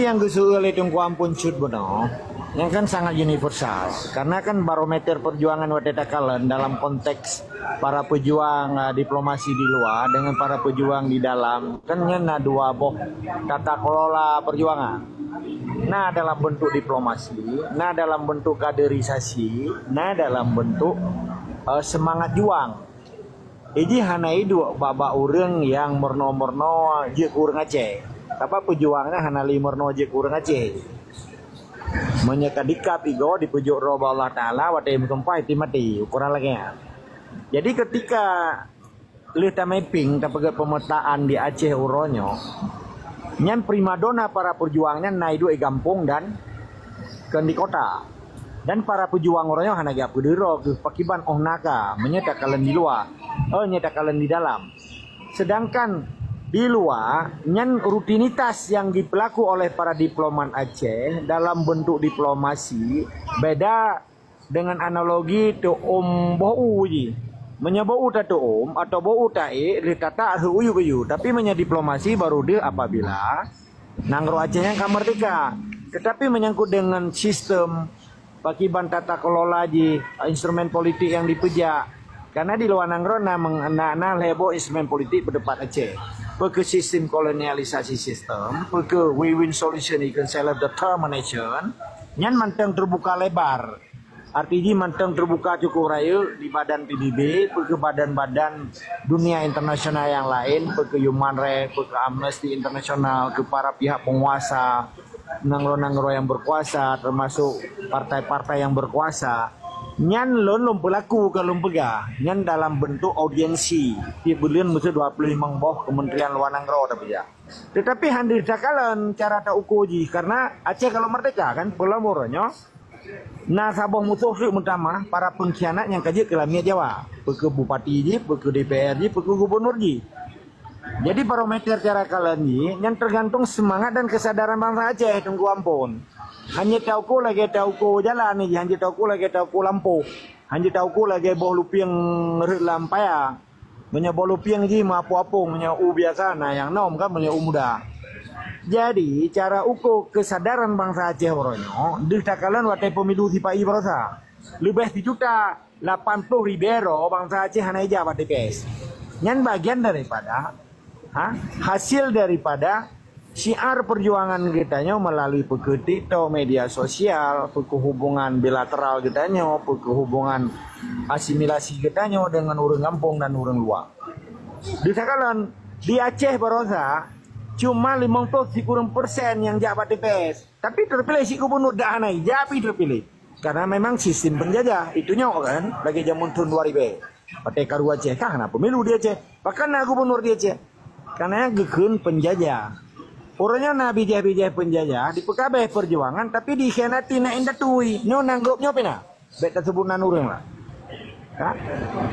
yang gusul oleh Tungku Ampun Cut Bono, yang kan sangat universal. Karena kan barometer perjuangan Wateta Kalen dalam konteks para pejuang diplomasi di luar dengan para pejuang di dalam, kan nyena dua boh tata kelola perjuangan. Nah dalam bentuk diplomasi, nah dalam bentuk kaderisasi, nah dalam bentuk semangat juang. Iji hanai dua babak urang yang merno-merno je kurang Aceh. Tapi pejuangnya hanali merno je kurang Aceh. Menyekadika pigo di pujuk roba Allah Ta'ala wadah mengumpai mati ukuran lagi ya. Jadi ketika lihat mapping tapi pemetaan di Aceh uronyo, nyan primadona para pejuangnya naik dua gampung dan ke di kota. Dan para pejuang orangnya hanya gak pedero ke pakiban naka menyetak kalian di luar, nyetak kalian di dalam. Sedangkan di luar nyan rutinitas yang dipelaku oleh para diplomat Aceh dalam bentuk diplomasi beda dengan analogi tu bou ji. Menyebau ta tu atau bou tae ditata huyu tapi diplomasi baru dia apabila nangro Acehnya kamerdeka. Tetapi menyangkut dengan sistem pakiban tata kelola ji instrumen politik yang dipejak karena di luar nangro na lebo instrumen politik berdepan Aceh ke sistem kolonialisasi sistem ke win-win solution ikan self determination nyan manteng terbuka lebar artinya manteng terbuka cukup raya di badan PBB ke badan-badan dunia internasional yang lain ke Human Rights ke Amnesty International ke para pihak penguasa nangro-nangro yang berkuasa termasuk partai-partai yang berkuasa nyan lom pelaku kalau pegah nyan dalam bentuk audiensi di bulan musuh 25 boh Kementerian Luar Nangro tetapi hadir dakalan cara tak ukoji karena Aceh kalau merdeka kan pelamurannya nah saboh musuh utama para pengkhianat yang kaji ke Lamia Jawa ke bupati ji ke DPR ji ke gubernur ji. Jadi barometer cara kalian ini yang tergantung semangat dan kesadaran bangsa Aceh tunggu ampun. Hanya tauku lagi tauku jalan nih, hanya tauku lagi tauku lampu, hanya tauku lagi boh lupiang lampaya, punya boh lupiang ji mapu-apung, punya biasa, nah yang nom kan punya muda. Jadi cara ukur kesadaran bangsa Aceh orangnya, di takalan watai pemilu tipai berosa, lebih 1.080.000 bangsa Aceh hanya jabat DPS. Yang bagian daripada hasil daripada syiar perjuangan kitanya melalui peketik media sosial, hubungan bilateral kitanya, hubungan asimilasi kitanya dengan orang kampung dan orang luar. Di sakalan di Aceh barosa cuma 50% yang jabat DPS, tapi terpilih si gubernur dah anai, jadi terpilih karena memang sistem penjajah itunya kan lagi zaman tahun 2000. Partai Karu Aceh kah kenapa pemilu di Aceh, bahkan gubernur di Aceh. Karena gekun penjajah. Orangnya nabi bijah penjajah di PKB perjuangan tapi dikhianati na indatui. Nyo nanggupnya pena. Bet tesebunan urang lah.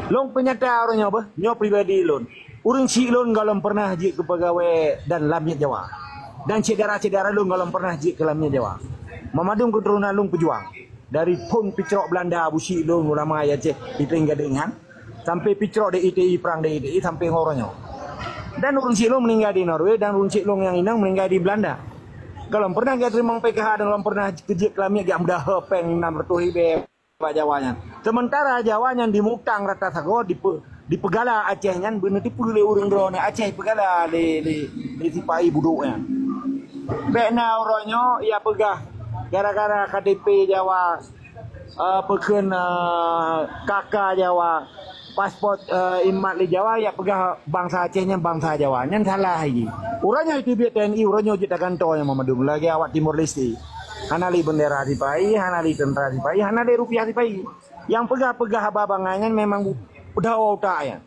Long penyata orangnya apa? Nyo pribadi lon. Urang si lon galom pernah ji ke pegawai dan lamnya Jawa. Dan cedera-cedera lon galom pernah ji ke lamnya Jawa. Mamadung keturunan lon pejuang. Dari pun picrok Belanda busi lon ulama Aceh ditinggal dengan sampai picrok DITI perang DITI sampai ngorongnya. Dan urun silong meninggal di Norway dan urun silong yang inang meninggal di Belanda. Kalau pernah gak terima PKH dan kalau pernah kejik kelamnya gak mudah hepeng 600.000 Jawanya. Sementara Jawanya di Muktang rata sago di Pegala Acehnya bener tipu le urang drone Aceh Pegala di Sipai buduknya. Bekna orangnya ia pegah gara-gara KTP Jawa peken kakak Jawa pasport imat di Jawa ya pegah bangsa Acehnya bangsa Jawa yang salah lagi. Urangnya itu biar TNI urangnya kita kantor yang memadung lagi awak Timur Leste. Hanali bendera di pai, hanali tentara di pai, hanali rupiah di pai. Yang pegah-pegah babangannya memang udah otak ya.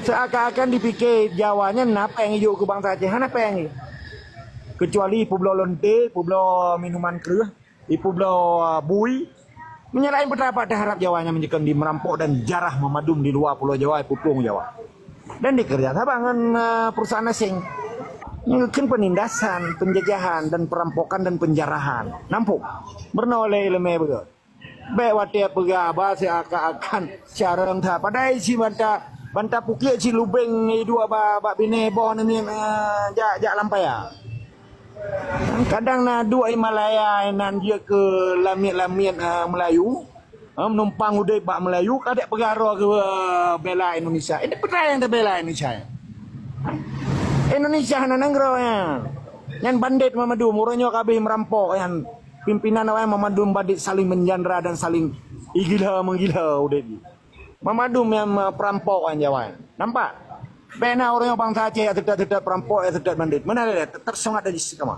Seakan-akan dipikir Jawanya napa yang hijau ke bangsa Aceh, napa yang kecuali Pulau Lonte, Pulau minuman keruh, di Pulau Bui. Menyerahin betapa harap Jawanya menjadikan di merampok dan jarah memadum di luar Pulau Jawa, Pupung Jawa. Dan dikerja dengan perusahaan asing. Mungkin penindasan, penjajahan, dan perampokan dan penjarahan. Nampuk. Bernoleh lemah begitu. Baik watia pegah bahasa akan cara entah. Padahal si banta pukil si lubeng dua bak bine boh ni jak lampaya. Kadang na dua Himalaya nan dia ke lamit-lamit Melayu. Menumpang udai bak Melayu, kadang pegara ke bela Indonesia. Ini pernah yang terbela Indonesia. Indonesia na negara ya. Yang bandit memadu, murahnya kabeh merampok yang pimpinan awak memadu bandit saling menjandera dan saling igila menggila udai. Memadu yang perampok yang Jawa. Nampak? Bena orangnya bangsa Aceh tidak perampok tidak bandit. Mana ada tersengat dari sini kamu.